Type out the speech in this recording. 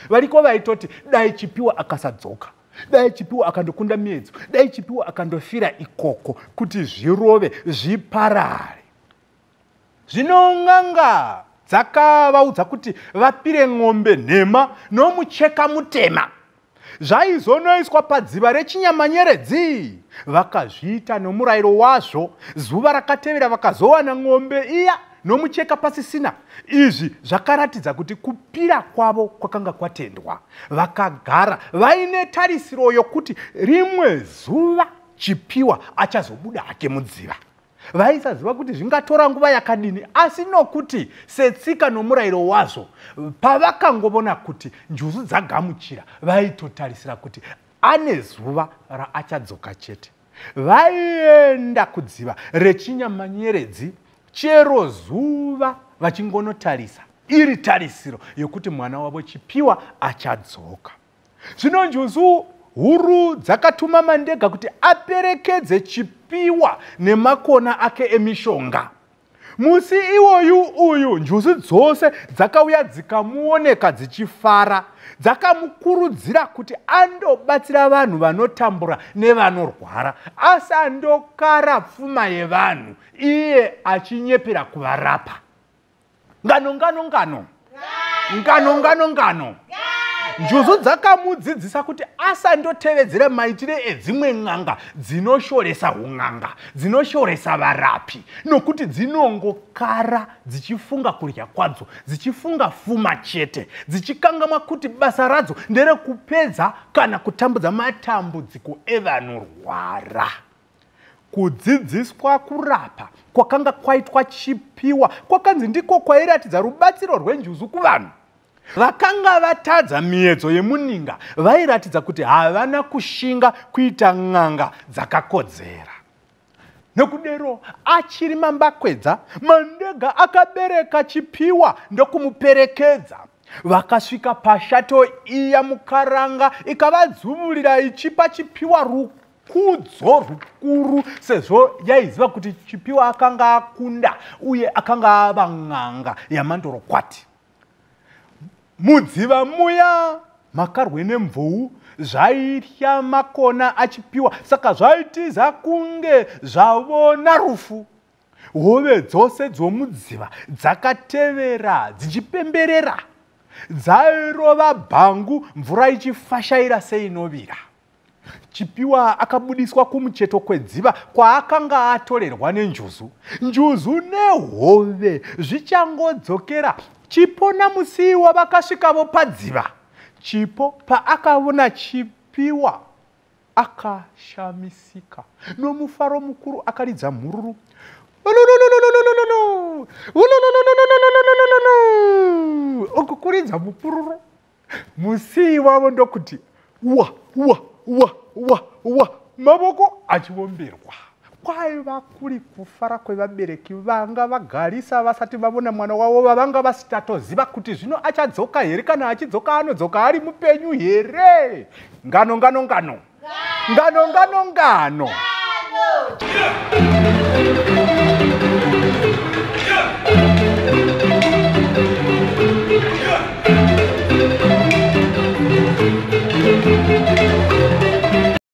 Variko vaitoti dai Chipiwa akasadzoka, dai Chipiwa akandokunda miedzo, dai Chipiwa akandofira ikoko kuti zvirove zviparare. Zvino n'anga dzakavaudza kuti vapire ng'ombe nhema nomucheka mutema. Zvaizonoiswa padziva reChinyamanyeredzi. Vakazviita nomurayiro wazvo. Zuva rakatevera vakazowana ng'ombe iya nomucheka pasisina. Izvi zvakaratidza kuti kupira kwavo kwakanga kwatendwa. Vakagara vaine tarisiro yokuti rimwe zuva Chipiwa achazobuda hake mudziva. Vaisaziva kuti zvingatora nguva yakadini, asi nokuti setsika nomurayiro wazvo pavakangovona kuti njuzu dzagamuchira, vaitotarisira kuti ane zuva raachadzoka chete. Vaienda kudziva reChinyamanyeredzi chero zuva vachingonotarisa iri tarisiro yokuti mwana wavo Chipiwa achadzoka. Zvino njuzu huru dzakatuma mandega kuti aperekedze Chipiwa nemakona ake emishonga. Musi iwoyu uyu njuzu dzose dzakauya dzikamuoneka dzichifara. Dzakamukurudzira kuti andobatsira vanhu vanotambura nevanorwara, asandokara pfuma yevanhu, iye achinyepera kuvarapa. Ngano. Njuzu dzakamudzidzisa kuti asandotevedzera maitire edzimwe n'anga dzinoshoresa un'anga, dzinoshoresa varapi, nokuti dzinongokara dzichifunga kurya kwadzo, dzichifunga pfuma chete, dzichikangamwa kuti basa radzo nderekupedza kana kutambudza matambudziko evanorwara. Kudzidziswa kurapa kwakanga kwaitwa Chipiwa kwakanzi ndiko kwairatidza rubatsiro rwenjuzu kuvanhu. Vakanga vatadza miedzo yemuninga vairatidza kuti havana kushinga kuita n'anga dzakakodzera. Nokudero achiri mambakwedza, mandega akabereka Chipiwa ndokumuperekedza. Vakasvika pashato iya mukaranga ikavadzuvurira ichipa Chipiwa rukudzo rukuru, sezvo yaiziva kuti Chipiwa akanga akunda uye akanga ava n'anga yamandorokwati. Mudziva muya makarwe nemvuu zvaitya makona aChipiwa, saka zvaitiza kunge zvavona rufu. Hove dzose dzomudziva dzakatevera dzichipemberera. Dzairova bhangu mvura ichifashaira seinovira. Chipiwa akabudiswa kumucheto kwedziva kwaakanga atorerwa nenjuzu. Njuzu nehove zvichangodzokera. Chipo namusiwa vakasvikavo padziva. Chipo paakaona Chipiwa akashamisika. Nomufaro mukuru akaridza mhururu. Okukuridza mupururu. Musii wavo ndokuti wa mavoko achivomberwa. Kwaiva kuri kufara kwevabereki vanga vagarisa vasati vavona mwana wavo vavanga vasitatoziva kuti zvino achadzoka here, kana achidzoka anodzoka ari mupenyu here. Ngano.